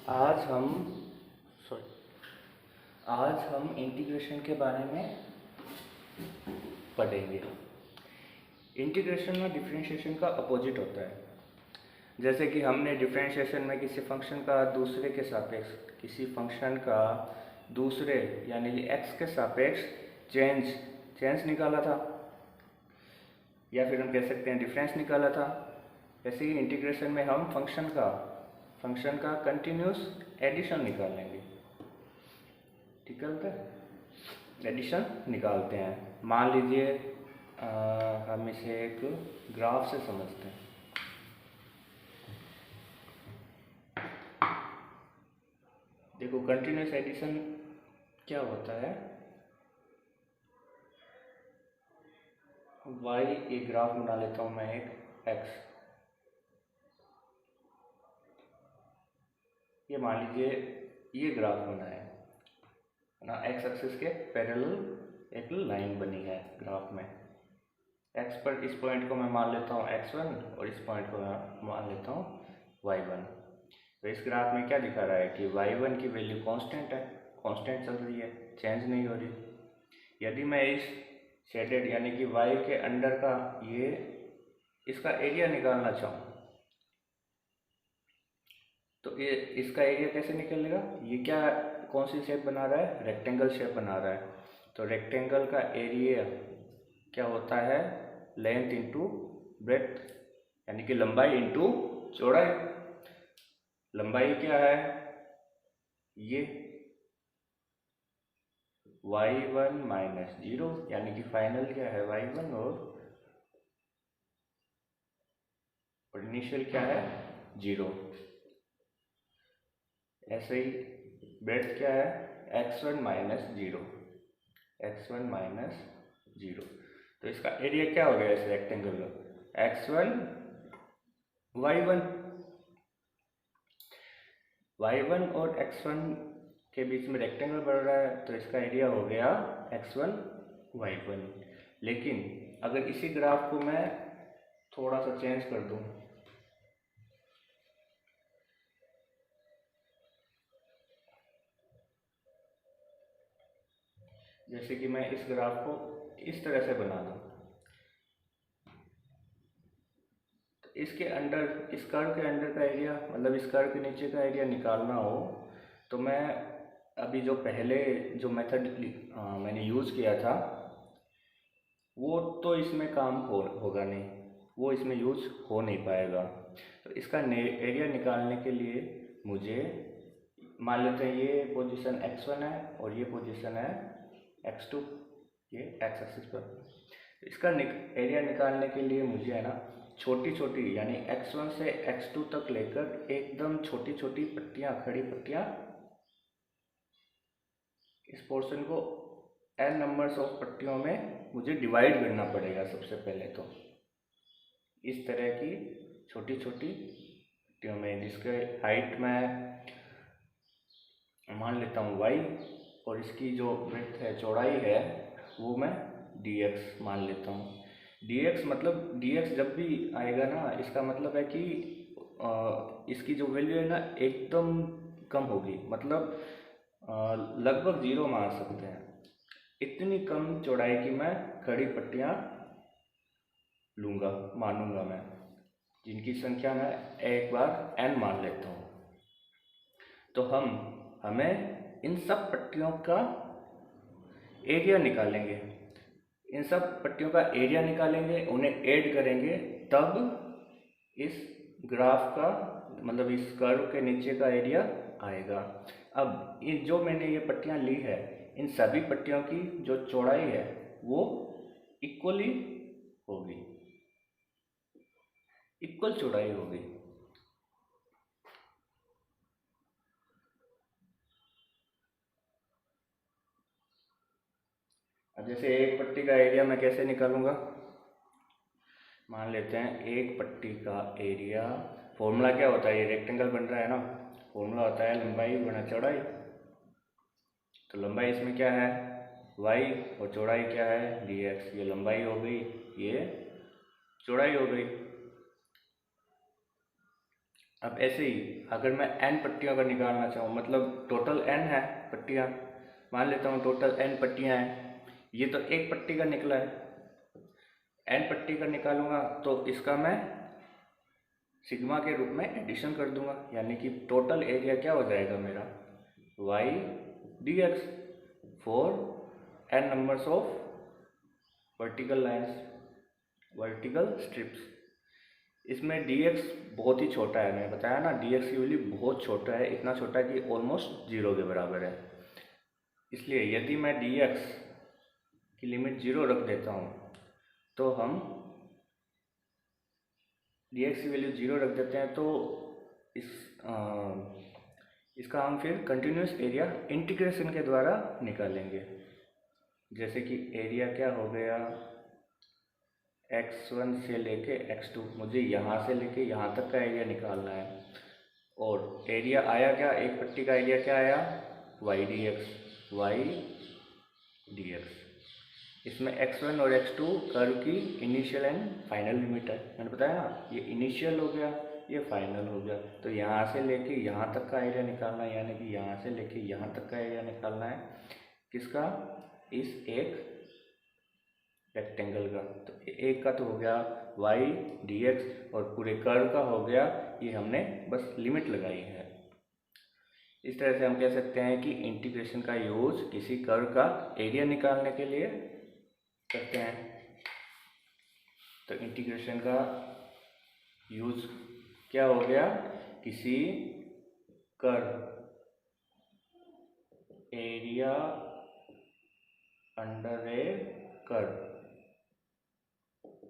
आज हम सॉरी आज हम इंटीग्रेशन के बारे में पढ़ेंगे। इंटीग्रेशन में डिफरेंशिएशन का अपोजिट होता है। जैसे कि हमने डिफरेंशिएशन में किसी फंक्शन का दूसरे के सापेक्ष यानी कि एक्स के सापेक्ष चेंज निकाला था, या फिर हम कह सकते हैं डिफरेंस निकाला था। वैसे ही इंटीग्रेशन में हम फंक्शन का कंटिन्यूस एडिशन निकालेंगे। ठीक है, एडिशन निकालते हैं। मान लीजिए हम इसे एक ग्राफ से समझते हैं। देखो, कंटिन्यूस एडिशन क्या होता है। y एक ग्राफ बना लेता हूँ मैं, एक x। ये मान लीजिए ये ग्राफ बना है ना, x एक्सिस के पैरेलल एक लाइन बनी है ग्राफ में। x पर इस पॉइंट को मैं मान लेता हूँ x1 और इस पॉइंट को मैं मान लेता हूँ y1। तो इस ग्राफ में क्या दिखा रहा है कि y1 की वैल्यू कांस्टेंट है, कांस्टेंट चल रही है, चेंज नहीं हो रही। यदि मैं इस शेडेड यानी कि y के अंडर का इसका एरिया निकालना चाहूँ तो ये इसका एरिया कैसे निकलेगा। ये क्या कौन सी शेप बना रहा है, रेक्टेंगल शेप बना रहा है। तो रेक्टेंगल का एरिया क्या होता है, लेंथ इंटू ब्रेड्थ, यानी कि लंबाई इंटू चौड़ाई। लंबाई क्या है, ये y1 माइनस 0, यानी कि फाइनल क्या है y1 और इनिशियल क्या है 0। ऐसे ही ब्रेड्थ क्या है x1 माइनस 0। तो इसका एरिया क्या हो गया इस रेक्टेंगल का, x1 y1 और x1 के बीच में रेक्टेंगल बढ़ रहा है, तो इसका एरिया हो गया x1 y1। लेकिन अगर इसी ग्राफ को मैं थोड़ा सा चेंज कर दूं, जैसे कि मैं इस ग्राफ को इस तरह से बना दूं, तो इसके अंडर, इस कर्व के अंडर का एरिया, मतलब इस कर्व के नीचे का एरिया निकालना हो तो मैं अभी जो पहले जो मेथड मैंने यूज़ किया था वो तो इसमें काम होगा नहीं, वो इसमें यूज हो नहीं पाएगा। तो इसका एरिया निकालने के लिए मुझे मान लेते हैं ये पोजीशन x1 है और ये पोजीशन है x2, ये x एक्सिस पर। तो इसका एरिया निकालने के लिए मुझे है ना छोटी छोटी, यानी x1 से x2 तक लेकर एकदम छोटी छोटी पट्टियाँ, खड़ी पट्टियाँ, इस पोर्शन को n नंबर्स ऑफ पट्टियों में मुझे डिवाइड करना पड़ेगा सबसे पहले। तो इस तरह की छोटी छोटी पट्टियों में, जिसके हाइट मैं मान लेता हूँ y और इसकी जो ब्रेड्थ है, चौड़ाई है, वो मैं dx मान लेता हूँ। dx मतलब dx जब भी आएगा ना, इसका मतलब है कि इसकी जो वैल्यू है ना एकदम कम होगी, मतलब लगभग 0 मान सकते हैं। इतनी कम चौड़ाई की मैं खड़ी पट्टियाँ मानूंगा मैं, जिनकी संख्या मैं एक बार n मान लेता हूँ। तो हमें इन सब पट्टियों का एरिया निकालेंगे, इन सब पट्टियों का एरिया निकालेंगे, उन्हें ऐड करेंगे, तब इस ग्राफ का, मतलब इस कर्व के नीचे का एरिया आएगा। अब इन जो मैंने ये पट्टियाँ ली है, इन सभी पट्टियों की जो चौड़ाई है वो इक्वली होगी, इक्वल चौड़ाई होगी। अब जैसे एक पट्टी का एरिया मैं कैसे निकालूंगा, मान लेते हैं एक पट्टी का एरिया, फॉर्मूला क्या होता है, ये रेक्टेंगल बन रहा है ना, फॉर्मूला होता है लंबाई गुणा चौड़ाई। तो लंबाई इसमें क्या है y और चौड़ाई क्या है dx। ये लंबाई हो गई, ये चौड़ाई हो गई। अब ऐसे ही अगर मैं n पट्टियों का निकालना चाहूँ, मतलब टोटल n है पट्टियाँ, मान लेता हूँ टोटल n पट्टियाँ हैं, ये तो एक पट्टी का निकला है, n पट्टी का निकालूंगा तो इसका मैं सिग्मा के रूप में एडिशन कर दूंगा, यानी कि टोटल एरिया क्या हो जाएगा मेरा y dx for n numbers of vertical lines, vertical strips. इसमें dx बहुत ही छोटा है, मैंने बताया ना dx की वैल्यू बहुत छोटा है, इतना छोटा है कि ऑलमोस्ट जीरो के बराबर है। इसलिए यदि मैं dx की लिमिट जीरो रख देता हूँ तो हम dx की वैल्यू जीरो रख देते हैं तो इसका हम फिर कंटिन्यूस एरिया इंटीग्रेशन के द्वारा निकालेंगे। जैसे कि एरिया क्या हो गया, x1 से लेके x2, मुझे यहाँ से लेके यहाँ तक का एरिया निकालना है, और एरिया आया क्या, एक पट्टी का एरिया क्या आया y dx। इसमें x1 और x2 कर्व की इनिशियल एंड फाइनल लिमिट है, मैंने बताया ना, ये इनिशियल हो गया, ये फाइनल हो गया। तो यहाँ से लेके यहाँ तक का एरिया निकालना है, यानी कि यहाँ से लेके यहाँ तक का एरिया निकालना है किसका, इस एक रेक्टेंगल का। तो एक का तो हो गया y dx और पूरे कर्व का हो गया, ये हमने बस लिमिट लगाई है। इस तरह से हम कह सकते हैं कि इंटीग्रेशन का यूज किसी कर्व का एरिया निकालने के लिए करते हैं। तो इंटीग्रेशन का यूज क्या हो गया, किसी कर्व एरिया अंडर ए कर्व,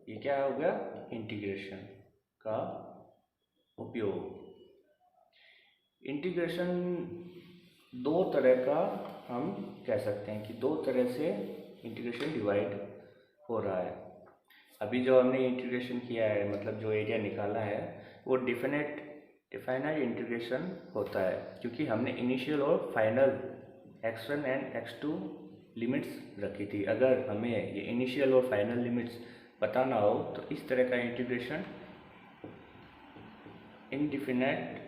ये क्या हो गया इंटीग्रेशन का उपयोग। इंटीग्रेशन दो तरह का हम कह सकते हैं कि दो तरह से इंटीग्रेशन डिवाइड हो रहा है। अभी जो हमने इंटीग्रेशन किया है, मतलब जो एरिया निकाला है, वो डिफाइनाइट इंटीग्रेशन होता है, क्योंकि हमने इनिशियल और final x1 and x2 limits रखी थी। अगर हमें ये इनिशियल और फाइनल लिमिट्स पता ना हो तो इस तरह का इंटीग्रेशन इनडिफिनाइट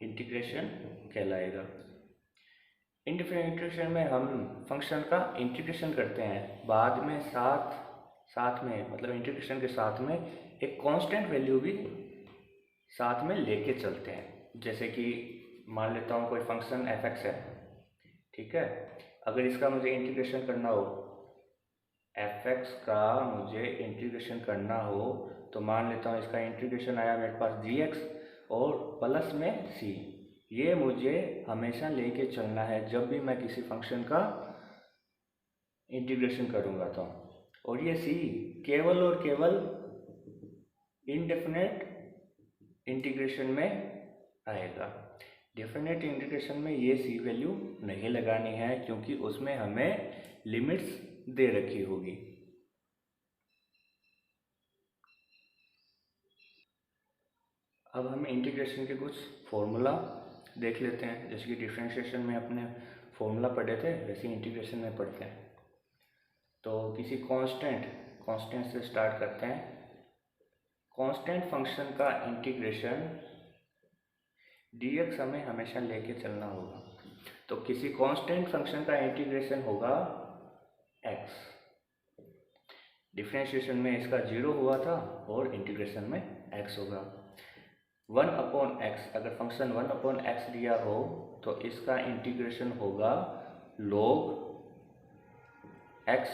इंटीग्रेशन कहलाएगा। इनडिफिनाइट इंटीग्रेशन में हम फंक्शन का इंटीग्रेशन करते हैं, बाद में साथ में मतलब इंटीग्रेशन के साथ में एक कांस्टेंट वैल्यू भी साथ में लेके चलते हैं। जैसे कि मान लेता हूँ कोई फंक्शन f(x) है, ठीक है, अगर इसका मुझे इंटीग्रेशन करना हो, f(x) का मुझे इंटीग्रेशन करना हो, तो मान लेता हूँ इसका इंटीग्रेशन आया मेरे पास gx और प्लस में c। ये मुझे हमेशा लेके चलना है जब भी मैं किसी फंक्शन का इंटीग्रेशन करूँगा तो। और ये c केवल और केवल इनडेफिनेट इंटीग्रेशन में आएगा। डेफिनेट इंटीग्रेशन में ये c वैल्यू नहीं लगानी है, क्योंकि उसमें हमें लिमिट्स दे रखी होगी। अब हम इंटीग्रेशन के कुछ फॉर्मूला देख लेते हैं। जैसे कि डिफरेंशिएशन में अपने फॉर्मूला पढ़े थे, वैसे इंटीग्रेशन में पढ़ते हैं। तो किसी कांस्टेंट से स्टार्ट करते हैं। कांस्टेंट फंक्शन का इंटीग्रेशन dx हमें हमेशा लेके चलना होगा। तो किसी कांस्टेंट फंक्शन का इंटीग्रेशन होगा x। डिफरेंशिएशन में इसका 0 हुआ था और इंटीग्रेशन में x होगा। 1/x, अगर फंक्शन 1/x दिया हो तो इसका इंटीग्रेशन होगा log x।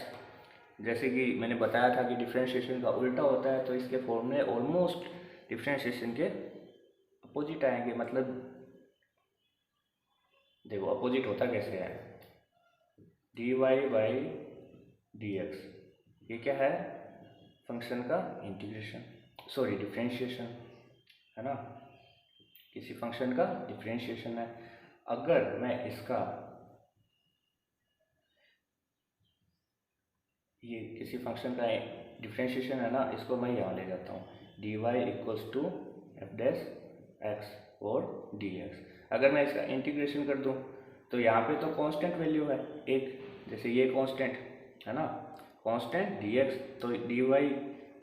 जैसे कि मैंने बताया था कि डिफरेंशिएशन का उल्टा होता है, तो इसके फॉर्मूले ऑलमोस्ट डिफरेंशिएशन के अपोजिट आएंगे। मतलब देखो अपोजिट होता कैसे है, dy/dx, ये क्या है, फंक्शन का इंटीग्रेशन, सॉरी डिफरेंशिएशन है ना, किसी फंक्शन का डिफरेंशिएशन है। अगर मैं इसका ये किसी फंक्शन का डिफरेंशिएशन है ना, इसको मैं यहाँ ले जाता हूँ, dy = f(x) और dx। अगर मैं इसका इंटीग्रेशन कर दूँ तो यहाँ पे तो कांस्टेंट वैल्यू है एक, जैसे ये कांस्टेंट है ना, कांस्टेंट dx, तो dy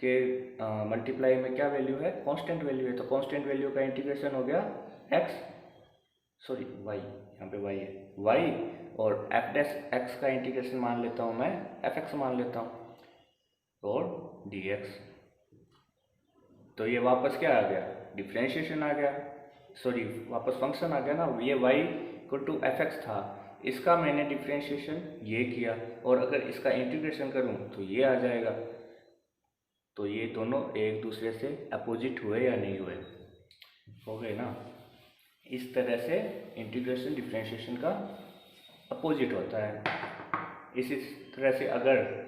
के मल्टीप्लाई में क्या वैल्यू है, कांस्टेंट वैल्यू है, तो कांस्टेंट वैल्यू का इंटीग्रेशन हो गया वाई, यहाँ पे वाई है, वाई, और एफ डैश एक्स का इंटीग्रेशन मान लेता हूँ मैं, एफ एक्स मान लेता हूँ, और डी एक्स। तो ये वापस क्या आ गया, डिफ्रेंशिएशन आ गया, वापस फंक्शन आ गया ना। ये y equal to f x था, इसका मैंने डिफ्रेंशिएशन ये किया, और अगर इसका इंटीग्रेशन करूं तो ये आ जाएगा। तो ये दोनों एक दूसरे से अपोजिट हुए या नहीं हुए, हो गए ना। इस तरह से इंटीग्रेशन डिफ्रेंशिएशन का अपोजिट होता है। इसी तरह से अगर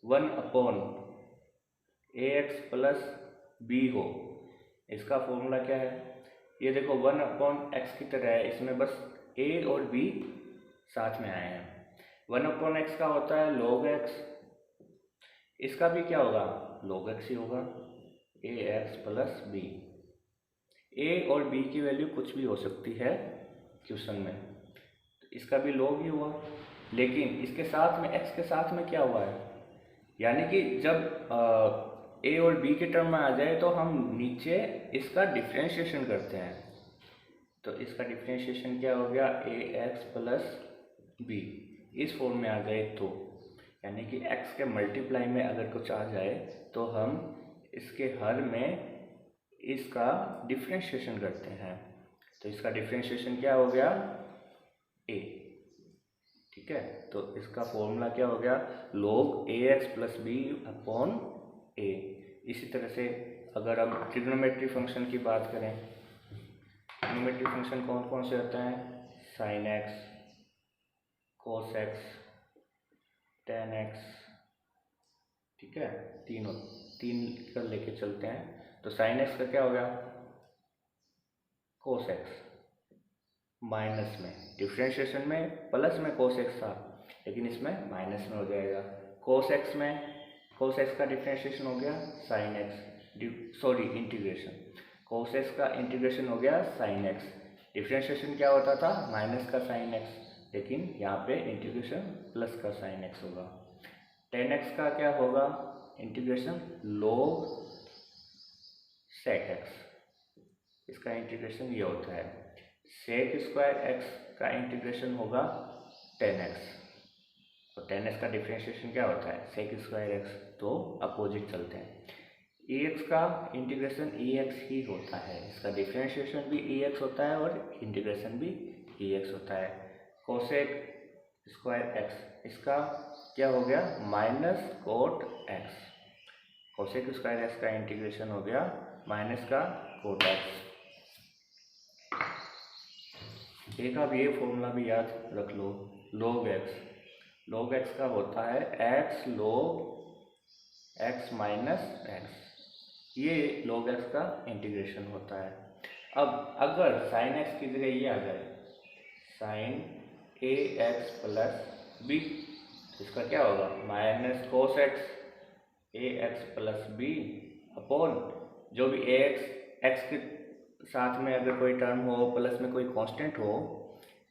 1/ax प्लस बी हो, इसका फॉर्मूला क्या है, ये देखो 1/x की तरह है, इसमें बस a और b साथ में आए हैं। 1/x का होता है log x, इसका भी क्या होगा, log x ही होगा, ax प्लस b। a और b की वैल्यू कुछ भी हो सकती है क्वेश्चन में, तो इसका भी log ही हुआ। लेकिन इसके साथ में x के साथ में क्या हुआ है, यानी कि जब a और b के टर्म में आ जाए तो हम नीचे इसका डिफ्रेंशिएशन करते हैं। तो इसका डिफ्रेंशिएशन क्या हो गया, ax प्लस b, इस फॉर्म में आ जाए तो, यानी कि x के मल्टीप्लाई में अगर कुछ आ जाए तो हम इसके हर में इसका डिफ्रेंशिएशन करते हैं। तो इसका डिफ्रेंशिएशन क्या हो गया, a, ठीक है। तो इसका फॉर्मूला क्या हो गया, log ax plus b upon a। इसी तरह से अगर हम ट्रिग्नोमेट्री फंक्शन की बात करें, ट्रिग्नोमेट्री फंक्शन कौन कौन से होते हैं, sine x, cos x, ten x, ठीक है, तीन कर लेके चलते हैं। तो साइन एक्स का क्या हो गया, कोस एक्स, माइनस में डिफ्रेंशिएशन में प्लस में कोस एक्स था, लेकिन इसमें माइनस में हो जाएगा। कोस एक्स का डिफ्रेंशिएशन हो गया sine x, integration, cos x का इंटीग्रेशन हो गया साइन एक्स। डिफ्रेंशिएशन क्या होता था, माइनस का साइन एक्स, लेकिन यहाँ पे इंटीग्रेशन प्लस का साइन एक्स होगा। टेन एक्स का क्या होगा, इंटीग्रेशन log sec एक्स, इसका इंटीग्रेशन ये होता है। sec स्क्वायर एक्स का इंटीग्रेशन होगा टेन एक्स, तो टेन एक्स का डिफ्रेंशिएशन क्या होता है, sec स्क्वायर एक्स, तो अपोजिट चलते हैं। एक्स का इंटीग्रेशन एक्स ही होता है, इसका डिफ्रेंशिएशन भी एक्स होता है और इंटीग्रेशन भी एक्स होता है। कोसेक स्क्वायर एक्स, इसका क्या हो गया, minus cot x, cosec square x का इंटीग्रेशन हो गया माइनस का कोट एक्स। एक आप ये फॉर्मूला भी याद रख लो, log एक्स का होता है x log x minus x, ये log x का इंटीग्रेशन होता है। अब अगर साइन एक्स की जगह ये आ जाए, साइन ए एक्स प्लस बी, इसका क्या होगा, माइनस कोस एक्स ए एक्स प्लस बी अपॉन जो भी ए एक्स के साथ में अगर कोई टर्म हो, प्लस में कोई कांस्टेंट हो,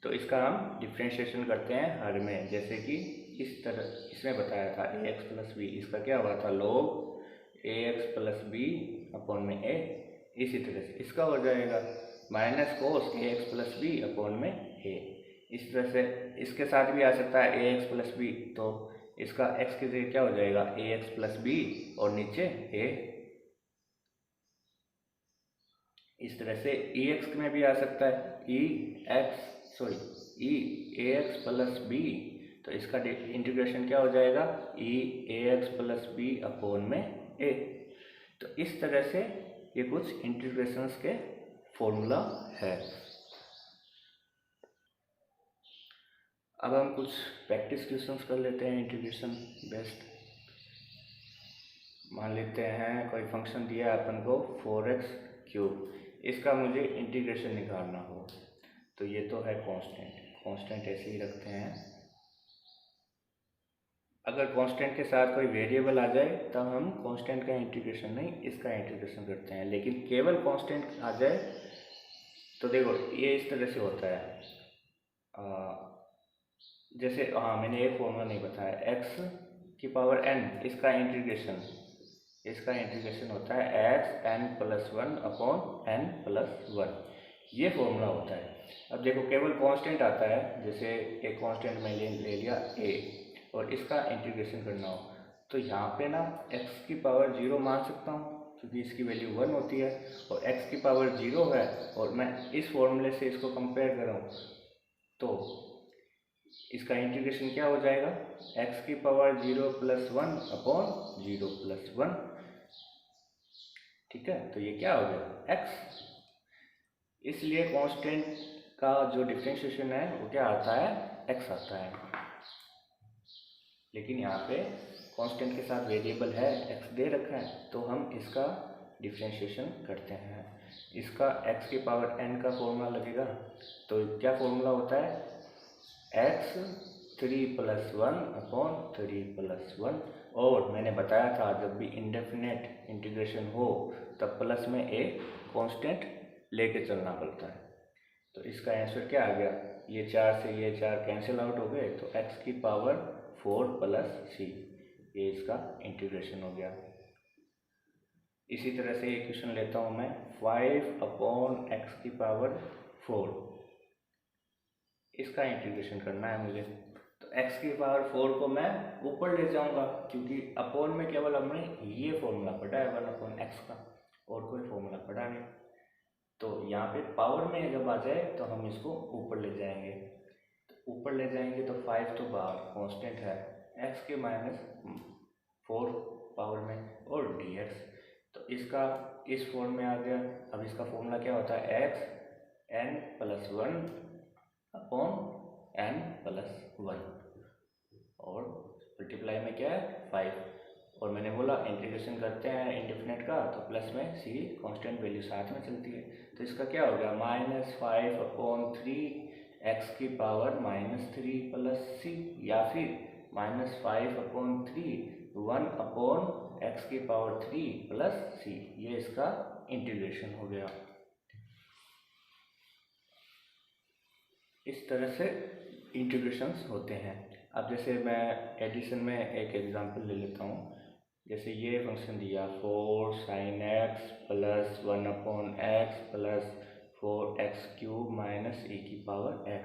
तो इसका हम डिफ्रेंशिएशन करते हैं हर में, जैसे कि इस तरह इसमें बताया था ए एक्स प्लस बी, इसका क्या हुआ था, log ए एक्स प्लस बी अपॉन में ए। इसी तरह से इसका हो जाएगा माइनस कोस ए एक्स प्लस बी अपॉन में ए। इस तरह से इसके साथ भी आ सकता है ए एक्स प्लस बी, तो इसका एक्स की जगह क्या हो जाएगा, ए एक्स प्लस बी और नीचे ए। इस तरह से ई एक्स में भी आ सकता है ई ए एक्स प्लस बी, तो इसका इंटीग्रेशन क्या हो जाएगा, ई ए एक्स प्लस बी अपॉन में ए। तो इस तरह से ये कुछ इंटीग्रेशंस के फॉर्मूला है। अब हम कुछ प्रैक्टिस क्वेश्चंस कर लेते हैं इंटीग्रेशन बेस्ड। मान लेते हैं कोई फंक्शन दिया है अपन को 4x³, इसका मुझे इंटीग्रेशन निकालना हो, तो ये तो है कांस्टेंट ऐसे ही रखते हैं। अगर कांस्टेंट के साथ कोई वेरिएबल आ जाए तब हम कांस्टेंट का इंटीग्रेशन नहीं, इसका इंटीग्रेशन करते हैं। लेकिन केवल कांस्टेंट आ जाए तो देखो ये इस तरह से होता है, जैसे मैंने एक फॉर्मूला नहीं बताया, x⁴n इसका इंटीग्रेशन इसका इंटीग्रेशन होता है x n plus one upon n plus one, ये फॉर्मूला होता है। अब देखो केवल कांस्टेंट आता है, जैसे एक कांस्टेंट मैं ले लिया ए और इसका इंटीग्रेशन करना हो तो यहाँ पे ना x की पावर 0 मान सकता हूँ क्योंकि इसकी वैल्यू 1 होती है, और x की पावर 0 है और मैं इस फॉर्मूले से इसको कंपेयर करूँ तो इसका इंटीग्रेशन क्या हो जाएगा, x की पावर 0 प्लस 1 अपॉन 0 प्लस 1। ठीक है, तो ये क्या हो गया x। इसलिए कांस्टेंट का जो डिफरेंशिएशन है वो क्या आता है, x आता है। लेकिन यहाँ पे कांस्टेंट के साथ वेरिएबल है x दे रखा है तो हम इसका डिफरेंशिएशन करते हैं। इसका x की पावर n का फॉर्मूला लगेगा, तो क्या फॉर्मूला होता है, x 3 प्लस 1 अपॉन 3 प्लस 1। और मैंने बताया था जब भी इंडेफिनेट इंटीग्रेशन हो तब प्लस में एक कांस्टेंट लेके चलना पड़ता है। तो इसका आंसर क्या आ गया, ये 4 से ये 4 कैंसिल आउट हो गए तो x की पावर 4 प्लस c, ये इसका इंटीग्रेशन हो गया। इसी तरह से एक क्वेश्चन लेता हूँ मैं, 5 अपॉन एक्स की पावर 4, इसका इंटीग्रेशन करना है मुझे। तो x की पावर 4 को मैं ऊपर ले जाऊंगा क्योंकि अपॉन में केवल हमने ये फॉर्मूला पढ़ा है 1 अपॉन एक्स का, और कोई फॉर्मूला पढ़ा नहीं। तो यहाँ पे पावर में जब आ जाए तो हम इसको ऊपर ले जाएंगे, तो ऊपर ले जाएंगे तो 5 तो बाहर कांस्टेंट है x के -4 पावर में और dx, तो इसका इस फॉर्म में आ गया। अब इसका फॉर्मूला क्या होता है, x n plus 1 upon n plus 1 और मल्टीप्लाई में क्या है 5, और मैंने बोला इंटीग्रेशन करते हैं इंडेफिनेट का तो प्लस में c कांस्टेंट वैल्यू साथ में चलती है। तो इसका क्या हो गया, -5 अपॉन 3 एक्स की पावर -3 प्लस c, या फिर -5 अपॉन 3 1 अपॉन एक्स की पावर 3 प्लस c, ये इसका इंटीग्रेशन हो गया। इस तरह से इंटीग्रेशंस होते हैं। अब जैसे मैं एडिशन में एक एग्जांपल ले लेता हूँ, जैसे ये फंक्शन दिया 4 sin x plus 1 upon x plus 4x cube minus e की पावर x,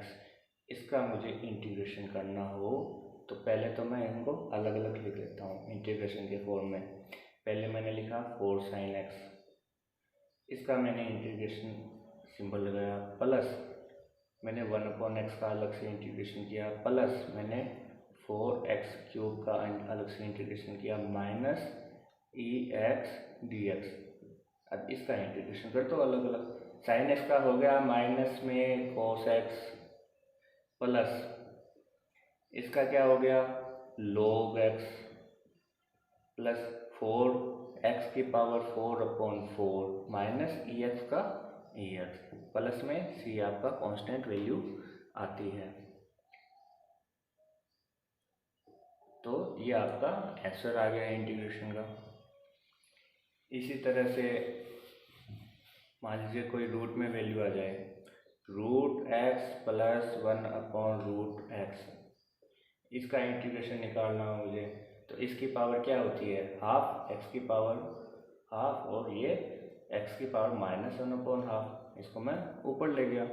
इसका मुझे इंटीग्रेशन करना हो तो पहले तो मैं इनको अलग अलग लिख लेता हूँ इंटीग्रेशन के फॉर्म में। पहले मैंने लिखा 4 sin x, इसका मैंने इंटीग्रेशन सिंबल लगाया, प्लस मैंने 1 अपॉन एक्स का अलग से इंटीग्रेशन किया, प्लस मैंने 4x क्यूब का अलग से इंटीग्रेशन किया, माइनस ex dx। अब इसका इंटीग्रेशन कर दो अलग अलग। साइन एक्स का हो गया माइनस में cos x, प्लस इसका क्या हो गया log x, प्लस 4x की पावर 4 अपॉन 4 माइनस ex का ex, प्लस में c आपका कांस्टेंट वैल्यू आती है। तो ये आपका आंसर आ गया इंटीग्रेशन का। इसी तरह से मान लीजिए कोई रूट में वैल्यू आ जाए, root x plus 1 upon root x, इसका इंटीग्रेशन निकालना हो मुझे, तो इसकी पावर क्या होती है हाफ, एक्स की पावर हाफ, और ये एक्स की पावर -1 अपॉन हाफ, इसको मैं ऊपर ले गया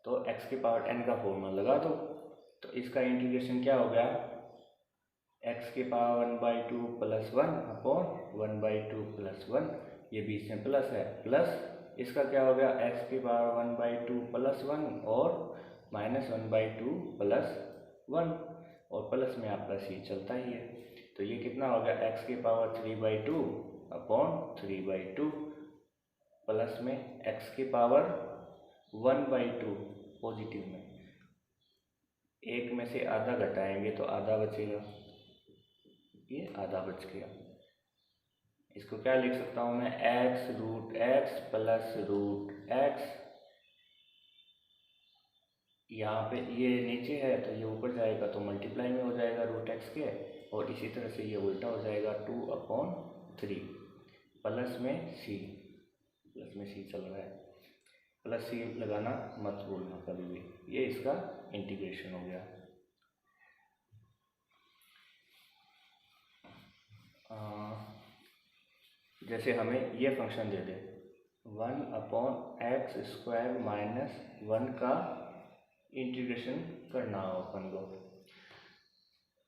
तो एक्स की पावर n का फॉर्मूला लगा दो। तो इसका इंटीग्रेशन क्या हो गया, x की पावर 1/2 प्लस 1 अपॉन 1/2 प्लस 1, ये बीच में प्लस है, प्लस इसका क्या हो गया x की पावर 1/2 प्लस 1 और -1/2 प्लस 1, और प्लस में आपका c चलता ही है। तो ये कितना हो गया x की पावर 3/2 अपॉन 3/2, प्लस में x की पावर 1/2 पॉजिटिव में, एक में से आधा घटाएंगे तो आधा बचेगा, ये आधा बच गया। इसको क्या लिख सकता हूँ मैं, x root x plus root x, यहाँ पे ये नीचे है तो ये ऊपर जाएगा तो मल्टीप्लाई में हो जाएगा रूट एक्स के, और इसी तरह से ये उल्टा हो जाएगा 2/3 प्लस में c, प्लस में c चल रहा है, प्लस c लगाना मत भूलना कभी भी। ये इसका इंटीग्रेशन हो गया। जैसे हमें ये फंक्शन दे दे 1/x² माइनस 1 का इंटीग्रेशन करना हो अपन को,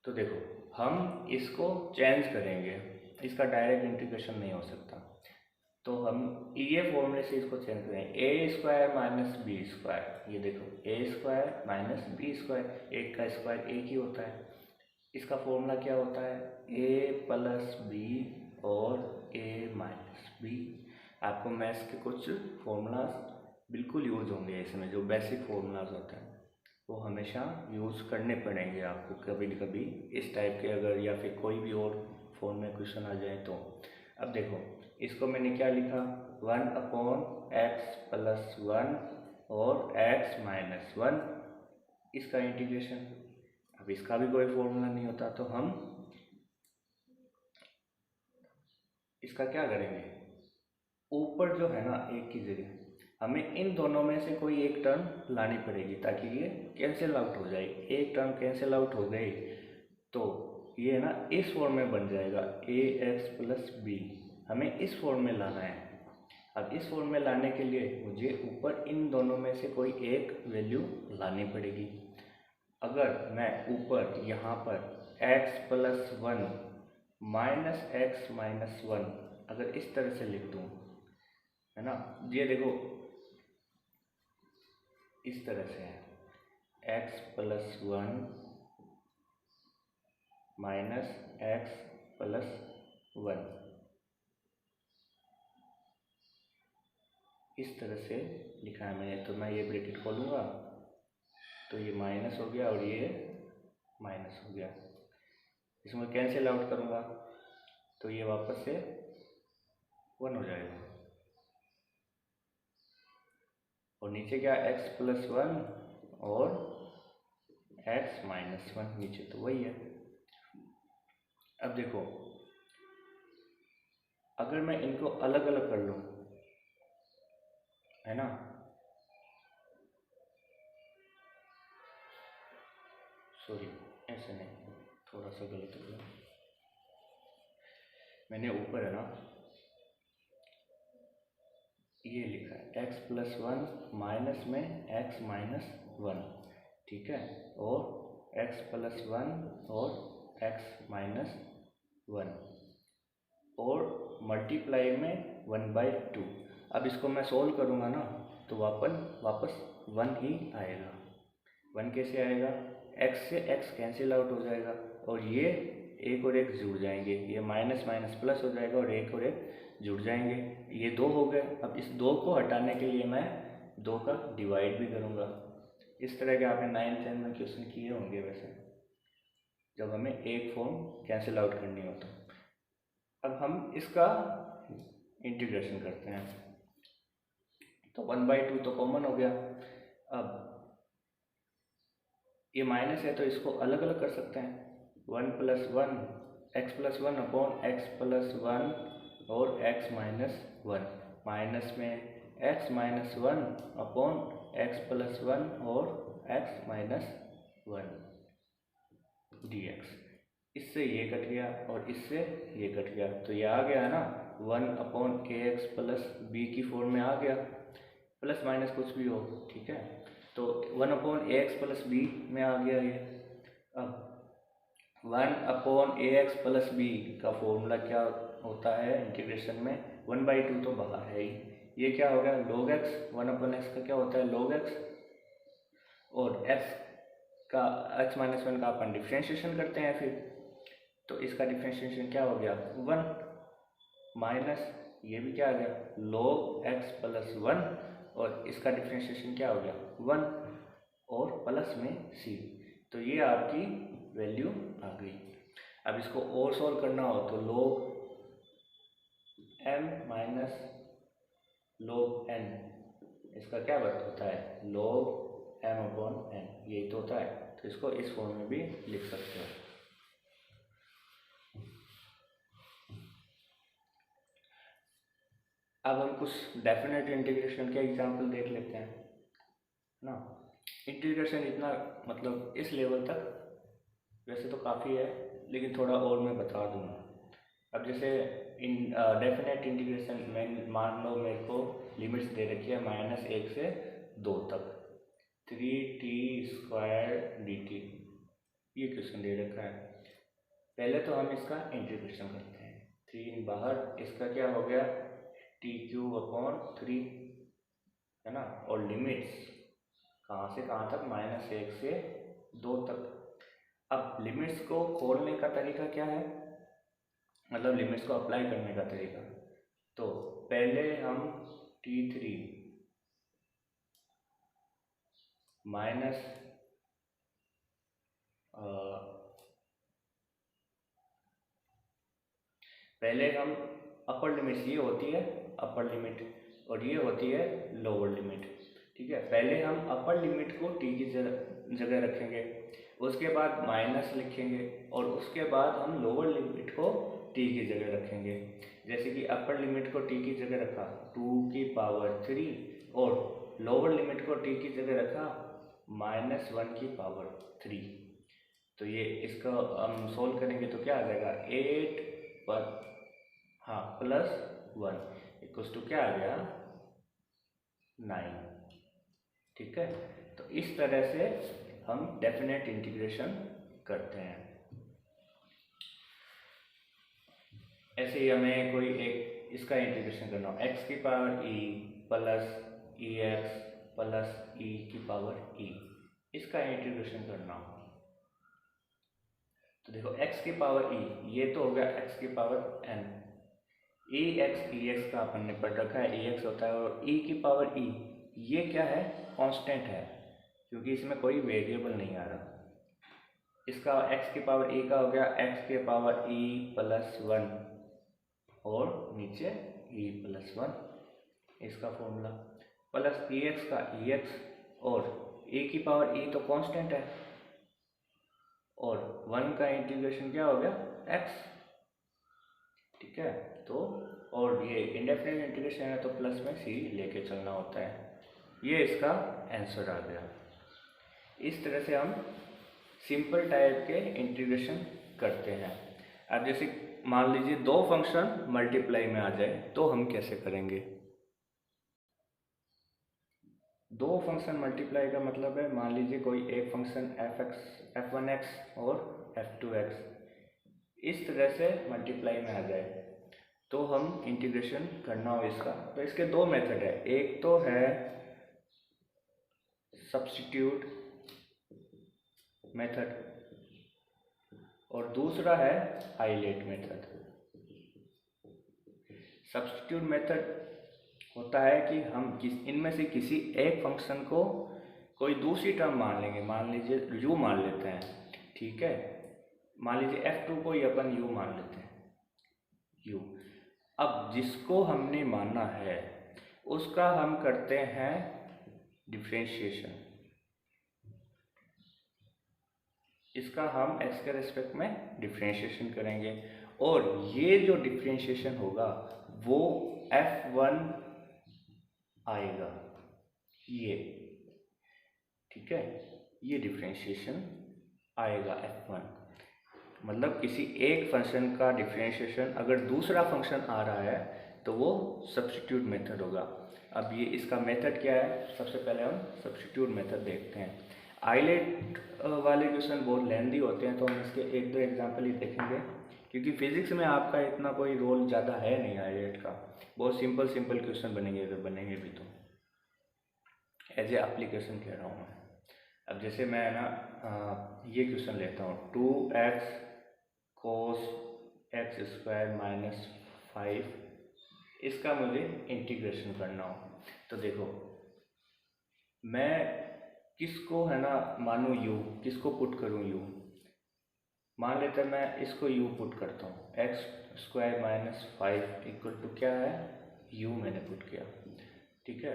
तो देखो हम इसको चेंज करेंगे, इसका डायरेक्ट इंटीग्रेशन नहीं हो सकता, तो हम ये फॉर्मूले से इसको चेंज करेंगे a² माइनस b²। ये देखो a² माइनस b², एक का स्क्वायर एक ही होता है। इसका फॉर्मूला क्या होता है a प्लस बी और a माइनस बी। आपको मैथ्स के कुछ फॉर्मूलाज बिल्कुल यूज होंगे इसमें, जो बेसिक फॉर्मूलाज होते हैं वो हमेशा यूज़ करने पड़ेंगे आपको कभी कभी इस टाइप के, अगर या फिर कोई भी और फॉर्म में क्वेश्चन आ जाए तो। अब देखो इसको मैंने क्या लिखा 1/x प्लस 1 और x माइनस 1, इसका इंटीग्रेशन। अब इसका भी कोई फॉर्मूला नहीं होता, तो हम इसका क्या करेंगे, ऊपर जो है ना एक की जगह हमें इन दोनों में से कोई एक टर्म लानी पड़ेगी ताकि ये कैंसिल आउट हो जाए। एक टर्म कैंसिल आउट हो गई तो ये ना इस फॉर्म में बन जाएगा ax प्लस बी। हमें इस फॉर्म में लाना है। अब इस फॉर्म में लाने के लिए मुझे ऊपर इन दोनों में से कोई एक वैल्यू लानी पड़ेगी। अगर मैं ऊपर यहाँ पर x plus 1 minus x minus 1 अगर इस तरह से लिख दूँ, है ना, ये देखो इस तरह से है x plus 1 minus x plus 1, इस तरह से लिखा है मैंने। तो मैं ये ब्रैकेट खोलूँगा तो ये माइनस हो गया और ये माइनस हो गया। इसमें कैंसिल आउट करूँगा तो ये वापस से 1 हो जाएगा। और नीचे क्या x प्लस 1 और x माइनस 1, नीचे तो वही है। अब देखो अगर मैं इनको अलग अलग कर लूँ, है ना, सॉरी ऐसे नहीं, थोड़ा सा गलत हो गया। मैंने ऊपर है ना ये लिखा है x प्लस 1 माइनस में x माइनस 1, ठीक है, और x प्लस 1 और x माइनस 1 और मल्टीप्लाई में 1/2। अब इसको मैं सोल्व करूँगा ना तो वापस 1 ही आएगा। 1 कैसे आएगा, x से x कैंसिल आउट हो जाएगा और ये एक और एक जुड़ जाएंगे, ये माइनस माइनस प्लस हो जाएगा और एक जुड़ जाएंगे, ये 2 हो गए। अब इस 2 को हटाने के लिए मैं 2 का डिवाइड भी करूँगा। इस तरह के आपने 9th 10th में क्वेश्चन किए होंगे वैसे, जब हमें एक फॉर्म कैंसिल आउट करनी हो तो। अब हम इसका इंटीग्रेशन करते हैं तो 1/2 तो कॉमन हो गया। अब ये माइनस है तो इसको अलग अलग कर सकते हैं, 1 plus 1 x plus 1 upon x plus 1 और x माइनस 1, माइनस में x minus 1 upon x plus 1 और x माइनस 1 dx। इससे ये कट गया और इससे ये कट गया, तो ये आ गया है ना 1/ax प्लस b की फॉर्म में आ गया, प्लस माइनस कुछ भी हो, ठीक है। तो 1/ax प्लस b में आ गया ये। अब 1/ax प्लस b का फॉर्मूला क्या होता है इंटीग्रेशन में, 1/2 तो बाहर है ही, ये क्या हो गया log x, 1/x का क्या होता है log x, और x माइनस 1 का अपन डिफ्रेंशिएशन करते हैं फिर, तो इसका डिफ्रेंशिएशन क्या हो गया 1 माइनस ये भी क्या आ गया log x प्लस 1 और इसका डिफ्रेंशिएशन क्या हो गया 1 और प्लस में c, तो ये आपकी वैल्यू आ गई। अब इसको और सॉल्व करना हो तो log m minus log n, इसका क्या वर्क होता है log m अपॉन n, यही तो होता है, तो इसको इस फॉर्म में भी लिख सकते हो। अब हम कुछ डेफिनेट इंटीग्रेशन के एग्जाम्पल देख लेते हैं ना। इंटीग्रेशन इतना मतलब इस लेवल तक वैसे तो काफ़ी है, लेकिन थोड़ा और मैं बता दूंगा। अब जैसे इन डेफिनेट इंटीग्रेशन में मान लो मेरे को लिमिट्स दे रखी है -1 से 2 तक 3t² dt, ये क्वेश्चन दे रखा है। पहले तो हम इसका इंटीग्रेशन करते हैं। 3 बाहर, इसका क्या हो गया t³/3 है ना, और लिमिट्स कहाँ से कहाँ तक, -1 से 2 तक। अब लिमिट्स को खोलने का तरीका क्या है, मतलब लिमिट्स को अप्लाई करने का तरीका। तो पहले हम t3 माइनस पहले हम अपर लिमिट, ये होती है अपर लिमिट और ये होती है लोअर लिमिट, ठीक है। पहले हम अपर लिमिट को t की जगह रखेंगे, उसके बाद माइनस लिखेंगे और उसके बाद हम लोअर लिमिट को t की जगह रखेंगे। जैसे कि अपर लिमिट को t की जगह रखा 2⁻³ और लोअर लिमिट को t की जगह रखा -1⁻3। तो ये इसका हम सोल्व करेंगे तो क्या आ जाएगा 8 पर +1 = क्या आ गया 9, ठीक है। तो इस तरह से हम डेफिनेट इंटीग्रेशन करते हैं। ऐसे ही हमें कोई एक इसका इंटीग्रेशन करना हो, x⁻e + ex + e⁻e, इसका इंटीग्रेशन करना हो तो देखो x⁻e, ये तो हो गया x⁻n, ex का अपन ने पढ़ रखा है, ex होता है, और e⁻e ये क्या है, कांस्टेंट है, क्योंकि इसमें कोई वेरिएबल नहीं आ रहा। इसका x⁻e का हो गया x⁻e +1 और नीचे e+1, इसका फॉर्मूला, प्लस ex का ex और e⁻e तो कांस्टेंट है और 1 का इंटीग्रेशन क्या हो गया x, ठीक है। तो और ये इंडेफिनिट इंटीग्रेशन है तो प्लस में c लेके चलना होता है। ये इसका आंसर आ गया। इस तरह से हम सिंपल टाइप के इंटीग्रेशन करते हैं। अब जैसे मान लीजिए 2 फंक्शन मल्टीप्लाई में आ जाए तो हम कैसे करेंगे। 2 फंक्शन मल्टीप्लाई का मतलब है, मान लीजिए कोई एक फंक्शन f1x और f2x इस तरह से मल्टीप्लाई में आ जाए तो हम इंटीग्रेशन करना हो इसका, तो इसके 2 मेथड है। एक तो है सब्स्टिट्यूट मेथड और दूसरा है हाईलाइट मेथड। सब्स्टिट्यूट मेथड होता है कि हम इनमें से किसी एक फंक्शन को कोई दूसरी टर्म मान लेंगे, मान लीजिए u मान लेते हैं, ठीक है। मान लीजिए f2 को ही अपन u मान लेते हैं, u। अब जिसको हमने माना है उसका हम करते हैं डिफरेंशिएशन, इसका हम x के रिस्पेक्ट में डिफरेंशिएशन करेंगे और ये जो डिफरेंशिएशन होगा वो f1 आएगा, ये, ठीक है। ये डिफरेंशिएशन आएगा f1, मतलब किसी एक फंक्शन का डिफरेंशिएशन अगर दूसरा फंक्शन आ रहा है तो वो सब्स्टिट्यूट मेथड होगा। अब ये इसका मेथड क्या है, सबसे पहले हम सब्स्टिट्यूट मेथड देखते हैं। हाईलाइट वाले क्वेश्चन बहुत लेंदी होते हैं तो हम इसके 1-2 एग्जांपल ही देखेंगे, क्योंकि फिजिक्स में आपका इतना कोई रोल ज़्यादा है नहीं हाईलाइट का, बहुत सिंपल क्वेश्चन बनेंगे, अगर बनेंगे भी तो एज ए एप्लीकेशन कह रहा हूँ मैं। अब जैसे मैं ना ये क्वेश्चन लेता हूँ 2x cos x² - 5, इसका मुझे इंटीग्रेशन करना हो तो देखो मैं किसको है ना मानूँ u, किसको पुट करूँ u, मान लेते हैं मैं इसको u पुट करता हूँ, x² - 5 = क्या है u मैंने पुट किया, ठीक है।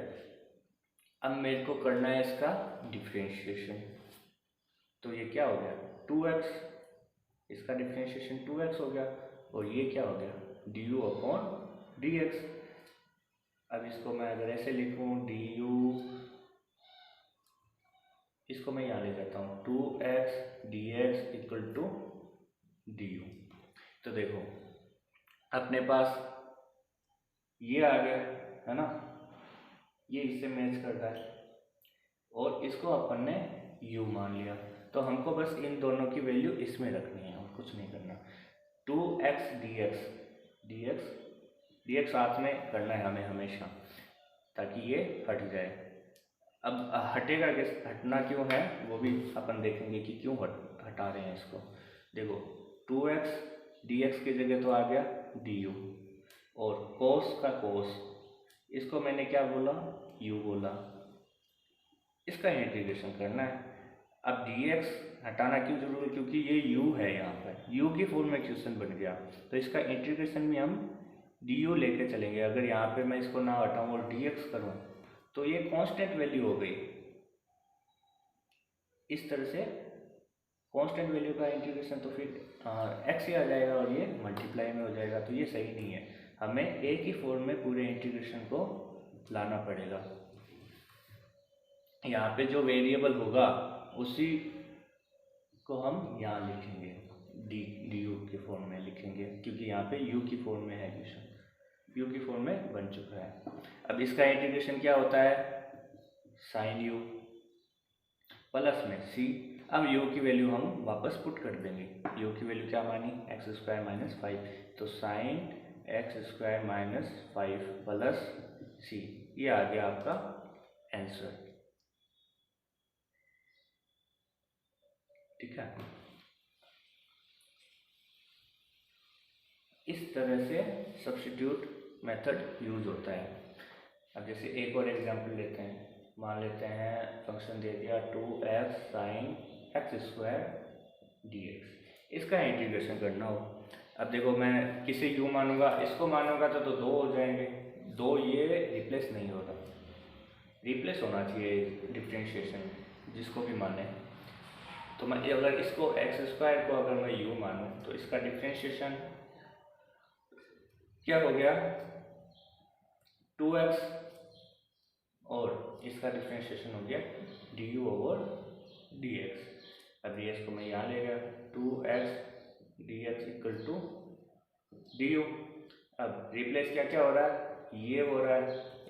अब मेरे को करना है इसका डिफरेंशिएशन, तो ये क्या हो गया 2x, इसका डिफरेंशिएशन 2x हो गया और ये क्या हो गया du/dx। अब इसको मैं अगर ऐसे लिखूँ du, इसको मैं यहाँ ले जाता हूँ 2x dx = du। तो देखो अपने पास ये आ गया है ना, ये इससे मैच करता है और इसको अपन ने u मान लिया। तो हमको बस इन दोनों की वैल्यू इसमें रखनी है और कुछ नहीं करना। 2x dx साथ में करना है हमें हमेशा, ताकि ये हट जाए। अब हटेगा किस, हटना क्यों है वो भी अपन देखेंगे कि क्यों हटा रहे हैं इसको। देखो 2x dx की जगह तो आ गया du, और cos का cos, इसको मैंने क्या बोला, u बोला, इसका इंटीग्रेशन करना है। अब dx हटाना क्यों जरूरी है, क्योंकि ये u है, यहाँ पर u की फॉर्म में क्वेश्चन बन गया, तो इसका इंटीग्रेशन में हम du लेके चलेंगे। अगर यहाँ पे मैं इसको ना हटाऊँ और dx करूँ तो ये कांस्टेंट वैल्यू हो गई। इस तरह से कांस्टेंट वैल्यू का इंटीग्रेशन तो फिर x ही आ जाएगा और ये मल्टीप्लाई में हो जाएगा, तो ये सही नहीं है। हमें एक ही फॉर्म में पूरे इंटीग्रेशन को लाना पड़ेगा। यहाँ पे जो वेरिएबल होगा उसी को हम यहाँ लिखेंगे, du के फॉर्म में लिखेंगे, क्योंकि यहाँ पे u की फॉर्म में है क्वेश्चन, u की फॉर्म में बन चुका है। अब इसका इंटीग्रेशन क्या होता है, sin u प्लस में c। अब u की वैल्यू हम वापस पुट कर देंगे। u की वैल्यू क्या मानी, x² माइनस 5, तो sin x² minus 5 plus c, ये आ गया आपका आंसर। ठीक है, इस तरह से सब्स्टिट्यूट मेथड यूज होता है। अब जैसे एक और एग्जांपल लेते हैं, मान लेते हैं फंक्शन दे दिया 2x sin x² dx, इसका इंटीग्रेशन करना हो। अब देखो मैं किसे u मानूंगा, इसको मानूंगा तो दो हो जाएंगे, दो ये रिप्लेस नहीं होगा, रिप्लेस होना चाहिए डिफ्रेंशिएशन जिसको भी माने। तो मैं अगर इसको x² को अगर मैं u मानूं तो इसका डिफ्रेंशिएशन क्या हो गया, 2x, और इसका डिफ्रेंशिएशन हो गया du ओवर dx। अब dx को मैं यहाँ ले गया, 2x dx equal to du। अब रिप्लेस क्या क्या हो रहा है, ये हो रहा है,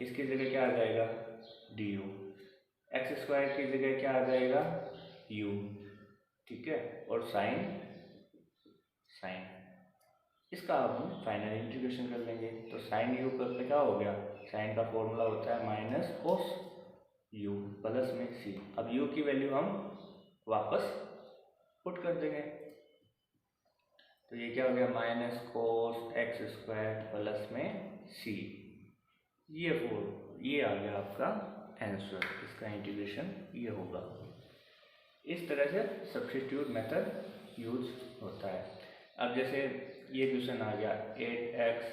इसकी जगह क्या आ जाएगा du, x² की जगह क्या आ जाएगा u। ठीक है, और साइन इसका अब हम फाइनल इंटीग्रेशन कर लेंगे। तो साइन u करते क्या हो गया, साइन का फॉर्मूला होता है माइनस कोस u प्लस में c। अब u की वैल्यू हम वापस पुट कर देंगे, तो ये क्या हो गया, माइनस कोस x² प्लस में c, ये आ गया आपका आंसर। इसका इंटीग्रेशन ये होगा। इस तरह से सब्स्टिट्यूट मेथड यूज होता है। अब जैसे ये क्वेश्चन आ गया 8x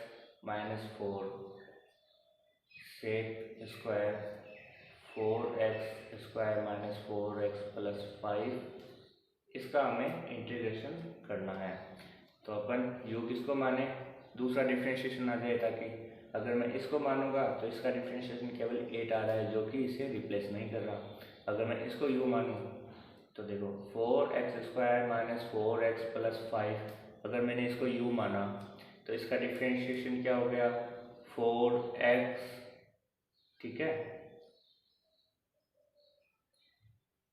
minus 4 sec square 4x² minus 4x plus 5, इसका हमें इंटीग्रेशन करना है। तो अपन u किसको माने, दूसरा डिफ्रेंशिएशन आ जाए, ताकि अगर मैं इसको मानूंगा तो इसका डिफ्रेंशिएशन केवल 8 आ रहा है, जो कि इसे रिप्लेस नहीं कर रहा। अगर मैं इसको u मानूं तो देखो 4x² माइनस 4x प्लस 5, अगर मैंने इसको u माना तो इसका डिफ्रेंशिएशन क्या हो गया 4x। ठीक है,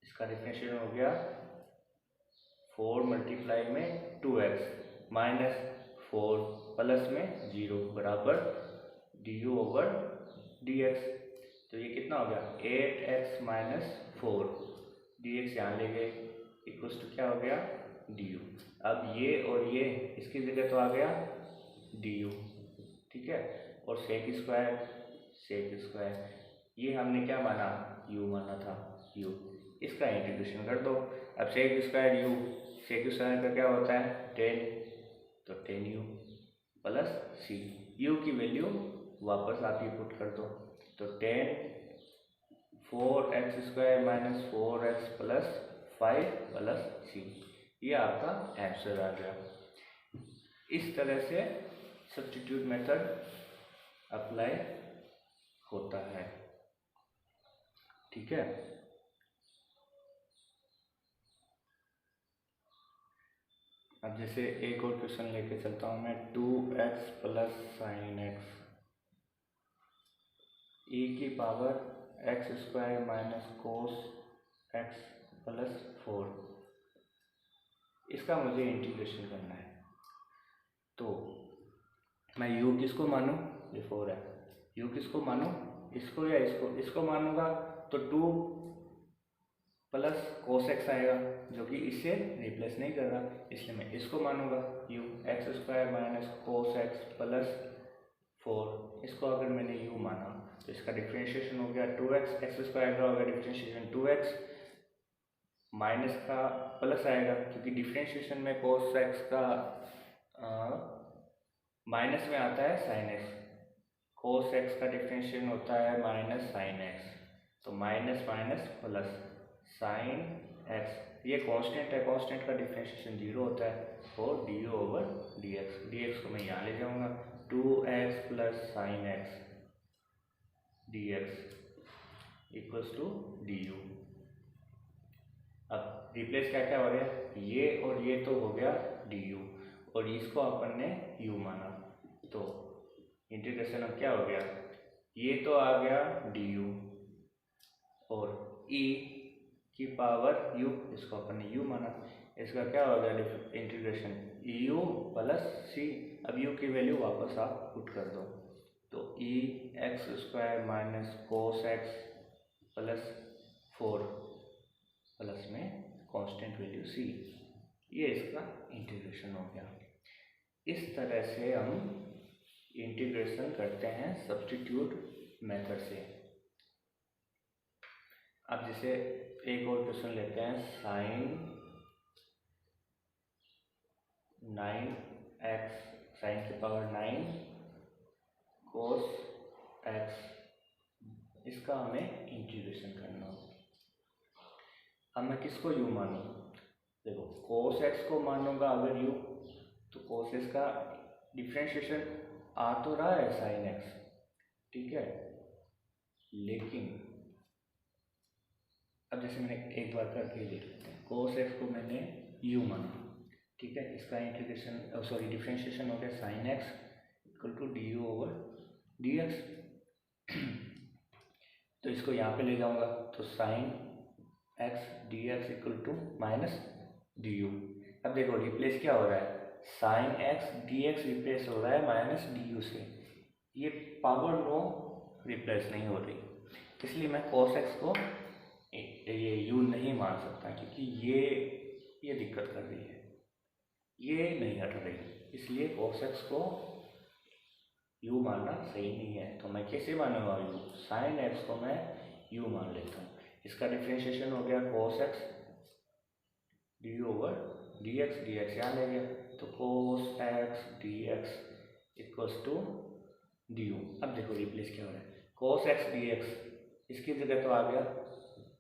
इसका डिफ्रेंशिएशन हो गया 4 मल्टीप्लाई में 2x माइनस 4 प्लस में 0 बराबर du ओवर dx। तो ये कितना हो गया 8x माइनस 4, dx यहाँ ले गए, इक्वल्स टू क्या हो गया du। अब ये और ये इसकी जगह तो आ गया du। ठीक है, और सेक स्क्वायर ये हमने क्या माना, u माना था, u, इसका इंटीग्रेशन कर दो। अब सेक स्क्वायर का क्या होता है 10, तो 10u प्लस c, u की वैल्यू वापस आप ये पुट कर दो, तो 10 4x² minus 4x plus 5 plus c, ये आपका आंसर आ गया। इस तरह से सब्स्टिट्यूट मेथड अप्लाई होता है। ठीक है, अब जैसे एक और क्वेश्चन लेके चलता हूँ मैं, 2x प्लस साइन एक्स ई की power x square minus cos x plus 4, इसका मुझे इंटीग्रेशन करना है। तो मैं u किसको मानूँ, ये 4 है, u किसको मानूँ, इसको या इसको मानूंगा तो 2 प्लस कोस एक्स आएगा जो कि इससे रिप्लेस नहीं कर रहा, इसलिए मैं इसको मानूंगा u x square minus cos x plus 4। इसको अगर मैंने u माना तो इसका डिफ्रेंशिएशन हो गया 2x, एक्स स्क्वायर का होगा डिफ्रेंशिएशन 2x, माइनस का प्लस आएगा क्योंकि डिफ्रेंशिएशन में कोस एक्स का माइनस में आता है साइन एक्स, कोस एक्स का डिफ्रेंशिएशन होता है माइनस साइन एक्स, तो minus minus plus sine x, ये कांस्टेंट है, कांस्टेंट का डिफ्रेंशिएशन 0 होता है, और डी ओवर डी एक्स को मैं यहाँ ले जाऊँगा, 2x plus sine x d x equals to d u. अब रिप्लेस क्या क्या हो गया, ये और ये तो हो गया डी यू, और इसको अपन ने u माना, तो इंटीग्रेशन अब क्या हो गया, ये तो आ गया डी यू और e की पावर u, इसको अपन ने u माना, इसका क्या हो गया इंटीग्रेशन u प्लस c। अब u की वैल्यू वापस आप पुट कर दो, तो e x square minus cos x plus 4 plus में कांस्टेंट वैल्यू c, ये इसका इंटीग्रेशन हो गया। इस तरह से हम इंटीग्रेशन करते हैं सब्स्टिट्यूट मेथड से। अब जैसे एक और क्वेश्चन लेते हैं, साइन 9x साइन की पावर 9 कोस x, इसका हमें इंटीग्रेशन करना हो। अब मैं किसको u मानूँ, देखो कोस x को मानूंगा अगर u, तो कोस x का डिफ्रेंशिएशन आ तो रहा है साइन x, ठीक है, लेकिन अब जैसे मैंने एक बार करके लिख लेते हैं, कोस x को मैंने u माना, ठीक है, इसका इंटीग्रेशन सॉरी डिफ्रेंशिएशन हो गया sine x equal to d u over d x. तो इसको यहाँ पे ले जाऊँगा तो sine x d x equal to minus d u. अब देखो रिप्लेस क्या हो रहा है, sine x d x replace हो रहा है माइनस डी यू से, ये पावर नो रिप्लेस नहीं हो रही, इसलिए मैं cos x को ये u नहीं मान सकता क्योंकि ये दिक्कत कर रही है, ये नहीं हट रही, इसलिए cos x को u मानना सही नहीं है। तो मैं कैसे मानूंगा u, साइन x को मैं u मान लेता हूँ, इसका डिफ्रेंशिएशन हो गया cos x d over d x यहाँ ले गया, तो cos x d x equals to d u. अब देखो रिप्लेस क्या हो रहा है, cos x डी एक्स इसकी जगह तो आ गया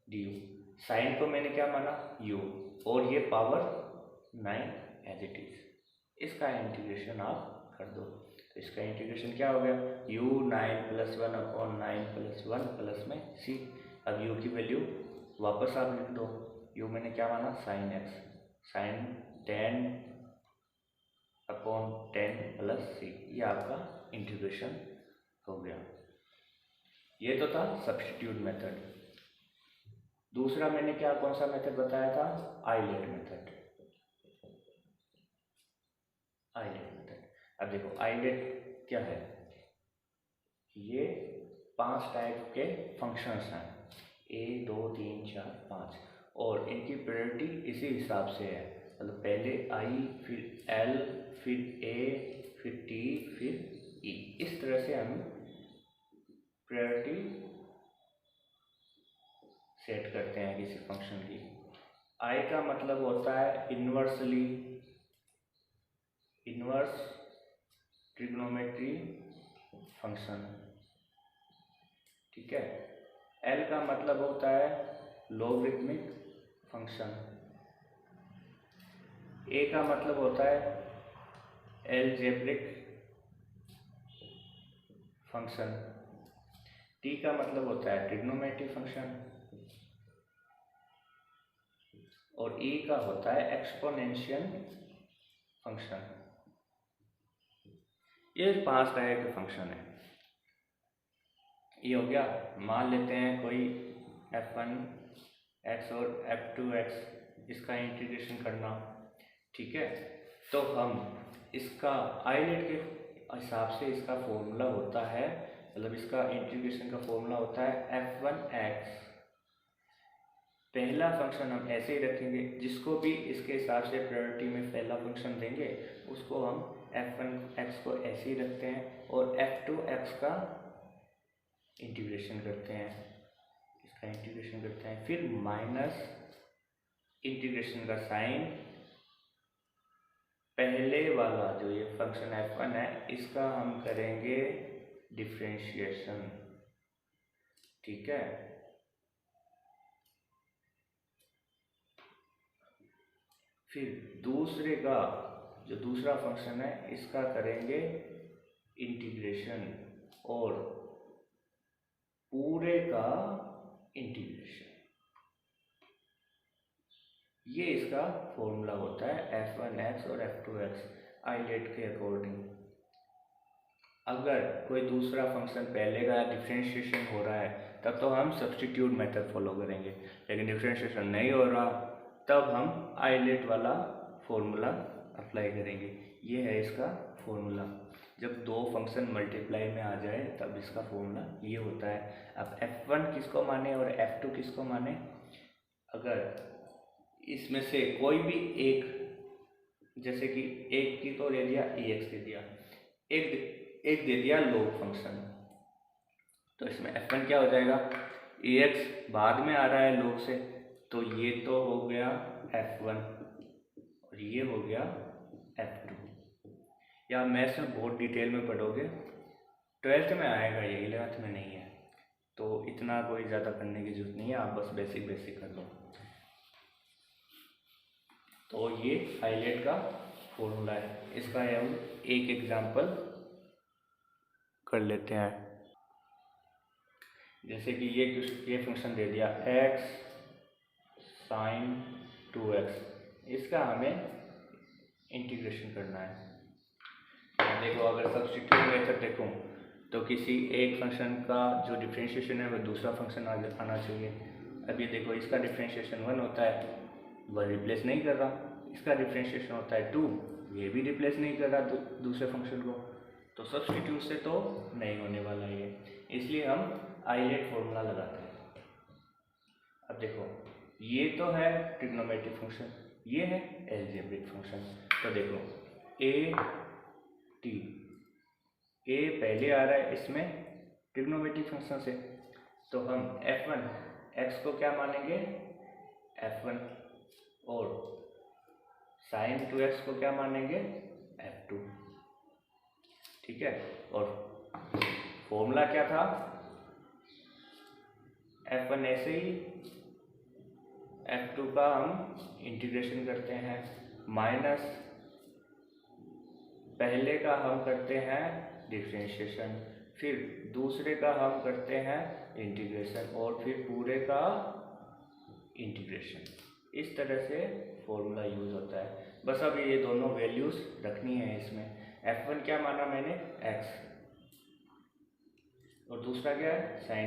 डी यू, साइन को मैंने क्या माना u, और ये पावर 9 एज इट इज, इसका इंटीग्रेशन आप कर दो, तो इसका इंटीग्रेशन क्या हो गया, u 9 plus 1 upon 9 plus 1 plus में c। अब u की वैल्यू वापस आप लिख दो, u मैंने क्या माना sine x, sine 10 upon 10 plus c, ये आपका इंटीग्रेशन हो गया। ये तो था सब्स्टिट्यूट मेथड। दूसरा मैंने क्या कौन सा मेथड बताया था, आइलेट मेथड। अब देखो आइलेट क्या है, ये 5 टाइप के फंक्शंस हैं, 1 2 3 4 5, और इनकी प्रायोरिटी इसी हिसाब से है, मतलब पहले i फिर l फिर a फिर t फिर e, इस तरह से हम प्रायोरिटी सेट करते हैं किसी फंक्शन की। i का मतलब होता है इन्वर्सली, इन्वर्स ट्रिग्नोमेट्री फंक्शन, ठीक है। l का मतलब होता है लॉगरिथमिक फंक्शन, a का मतलब होता है एलजेब्रिक फंक्शन, t का मतलब होता है ट्रिग्नोमेट्री फंक्शन, और e का होता है एक्सपोनेंशियल फंक्शन, ये 5 तरह के फंक्शन है। ये हो गया। मान लेते हैं कोई f1x और f2x इसका इंटीग्रेशन करना, ठीक है। तो हम इसका आइलेट के हिसाब से इसका फॉर्मूला होता है, मतलब इसका इंटीग्रेशन का फॉर्मूला होता है f1x। पहला फंक्शन हम ऐसे ही रखेंगे, जिसको भी इसके हिसाब से प्रायोरिटी में पहला फंक्शन देंगे उसको हम f1x को ऐसे ही रखते हैं और f2x का इंटीग्रेशन करते हैं, इसका इंटीग्रेशन करते हैं। फिर माइनस इंटीग्रेशन का साइन, पहले वाला जो ये फंक्शन f1 है इसका हम करेंगे डिफरेंशिएशन, ठीक है। फिर दूसरे का जो दूसरा फंक्शन है इसका करेंगे इंटीग्रेशन और पूरे का इंटीग्रेशन। ये इसका फॉर्मूला होता है f1x और f2x आइलेट के अकॉर्डिंग। अगर कोई दूसरा फंक्शन पहले का डिफरेंशिएशन हो रहा है तब तो हम सब्स्टिट्यूट मेथड फॉलो करेंगे, लेकिन डिफरेंशिएशन नहीं हो रहा तब हम आइलेट वाला फॉर्मूला अप्लाई करेंगे। ये है इसका फॉर्मूला। जब दो फंक्शन मल्टीप्लाई में आ जाए तब इसका फॉर्मूला ये होता है। अब f1 किसको माने और f2 किसको माने, अगर इसमें से कोई भी एक, जैसे कि एक की तो ले दिया ex दे दिया, एक दे दिया log फंक्शन, तो इसमें f1 क्या हो जाएगा, ex बाद में आ रहा है log से, तो ये तो हो गया f1 और ये हो गया f2। या मैथ्स में बहुत डिटेल में पढ़ोगे, 12th में आएगा ये, 11th में नहीं है, तो इतना कोई ज़्यादा करने की जरूरत नहीं है, आप बस बेसिक कर लो। तो ये आइलेट का फॉर्मूला है, इसका हम एक एग्जांपल कर लेते हैं। जैसे कि ये फंक्शन दे दिया x sin 2x, इसका हमें इंटीग्रेशन करना है। देखो अगर सब्स्टिट्यूट मेथड देखूं तो किसी एक फंक्शन का जो डिफरेंशिएशन है वो दूसरा फंक्शन आना चाहिए। अब ये देखो इसका डिफरेंशिएशन 1 होता है, वह रिप्लेस नहीं कर रहा, इसका डिफरेंशिएशन होता है 2, ये भी रिप्लेस नहीं कर रहा दूसरे फंक्शन को, तो सब्स्टिट्यूट से तो नहीं होने वाला ये, इसलिए हम आइलेट फॉर्मूला लगाते हैं। अब देखो ये तो है ट्रिग्नोमेट्रिक फंक्शन, ये है एल्जेब्रिक फंक्शन। तो देखो ए पहले आ रहा है इसमें ट्रिग्नोमेट्रिक फंक्शन से, तो हम f1x को क्या मानेंगे f1 और sin 2x को क्या मानेंगे f2, ठीक है। और फॉर्मूला क्या था, f1 ऐसे ही, f2 का हम इंटीग्रेशन करते हैं, माइनस पहले का हम करते हैं डिफरेंशिएशन, फिर दूसरे का हम करते हैं इंटीग्रेशन और फिर पूरे का इंटीग्रेशन। इस तरह से फॉर्मूला यूज होता है। बस अब ये दोनों वैल्यूज रखनी है इसमें। f1 क्या माना मैंने x, और दूसरा क्या है sin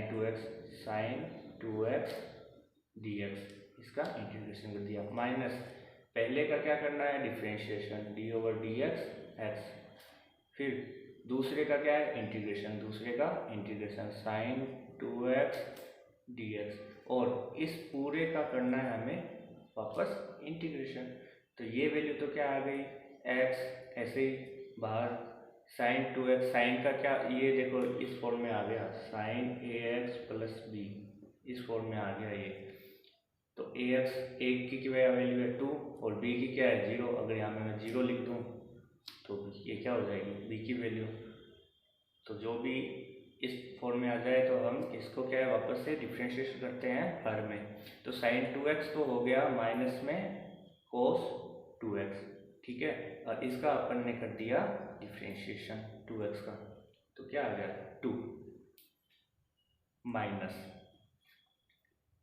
2x dx, इसका इंटीग्रेशन कर दिया, माइनस पहले का क्या करना है डिफरेंशिएशन d/dx x, फिर दूसरे का क्या है इंटीग्रेशन, दूसरे का इंटीग्रेशन sin 2x dx, और इस पूरे का करना है हमें वापस इंटीग्रेशन। तो ये वैल्यू तो क्या आ गई x, ऐसे ही बाहर sin 2x, साइन का क्या, ये देखो इस फॉर्म में आ गया sin ax + b, इस फॉर्म में आ गया ये। तो ax एक की वैल्यू है 2 और b की क्या है 0, अगर यहाँ में मैं 0 लिख दूँ तो ये क्या हो जाएगी b की वैल्यू। तो जो भी इस फॉर्म में आ जाए तो हम इसको क्या है वापस से डिफरेंशिएट करते हैं हर में। तो sin 2x तो हो गया माइनस में cos 2x, ठीक है, और इसका अपन ने कर दिया डिफरेंशिएशन 2x का, तो क्या आ गया 2 माइनस,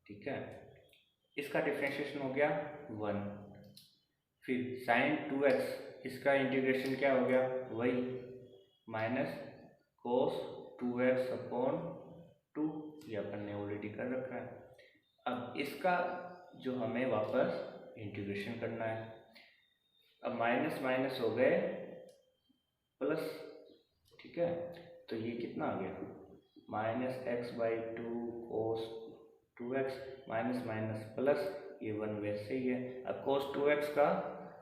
ठीक है, इसका डिफरेंशिएशन हो गया 1, फिर sin 2x इसका इंटीग्रेशन क्या हो गया, वही माइनस कोस 2x अपॉन 2, ये अपन ने ऑलरेडी कर रखा है। अब इसका जो हमें वापस इंटीग्रेशन करना है। अब माइनस माइनस हो गए प्लस, ठीक है, तो ये कितना आ गया, minus x by 2 cos 2x minus minus plus, ये 1 वैसे ही है। अब कोस 2x का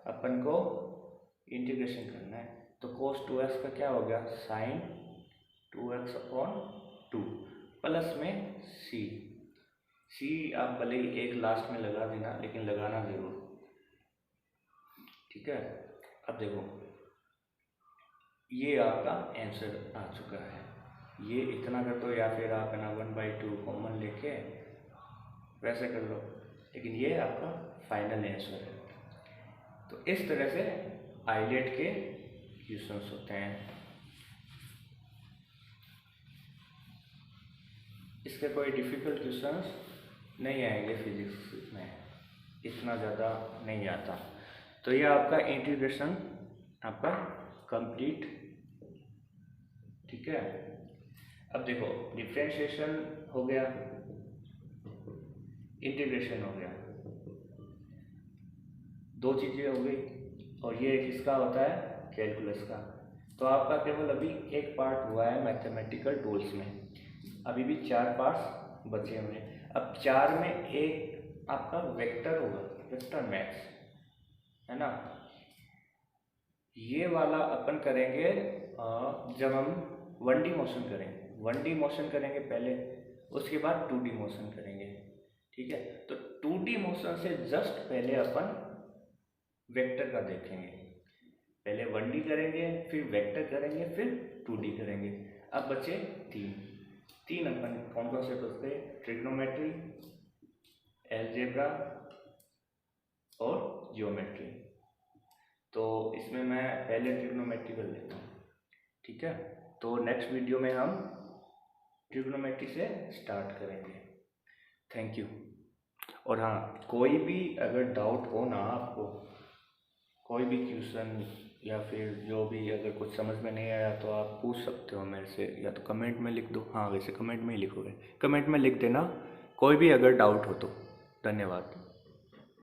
अपन को इंटीग्रेशन करना है, तो कोस 2x का क्या हो गया, साइन 2x अपॉन 2 प्लस में सी आप भले ही एक लास्ट में लगा देना, लेकिन लगाना जरूर, ठीक है। अब देखो ये आपका आंसर आ चुका है, ये इतना कर दो या फिर आप है ना 1/2 कॉमन लेके वैसे कर लो, लेकिन ये आपका फाइनल आंसर है। तो इस तरह से आइलेट के क्वेश्चंस होते हैं। इसके कोई डिफ़िकल्ट क्वेश्चंस नहीं आएंगे फिजिक्स में, इतना ज़्यादा नहीं आता। तो ये आपका इंटीग्रेशन आपका कंप्लीट, ठीक है। अब देखो डिफरेंशिएशन हो गया, इंटीग्रेशन हो गया, दो चीज़ें हो गई, और ये किसका होता है, कैलकुलस का। तो आपका केवल अभी एक पार्ट हुआ है मैथमेटिकल टूल्स में, अभी भी 4 पार्ट्स बचे हुए हैं। अब 4 में एक आपका वेक्टर होगा, वेक्टर मैथ्स, है ना। ये वाला अपन करेंगे जब हम 1D मोशन करेंगे, 1D मोशन करेंगे पहले, उसके बाद 2D मोशन करेंगे, ठीक है। तो 2D मोशन से जस्ट पहले अपन वेक्टर का देखेंगे, पहले 1D करेंगे, फिर वेक्टर करेंगे, फिर 2D करेंगे। अब बचे तीन अपन कौन कौन से बचते, ट्रिग्नोमेट्री, अलजेब्रा और ज्योमेट्री। तो इसमें मैं पहले ट्रिग्नोमेट्री कर लेता हूँ, ठीक है। तो नेक्स्ट वीडियो में हम ट्रिग्नोमेट्री से स्टार्ट करेंगे। Thank you. और हाँ, कोई भी अगर डाउट हो ना आपको, कोई भी क्वेश्चन या फिर जो भी अगर कुछ समझ में नहीं आया तो आप पूछ सकते हो मेरे से, या तो कमेंट में लिख दो। हाँ वैसे कमेंट में ही लिखोगे, कमेंट में लिख देना कोई भी अगर डाउट हो तो। धन्यवाद।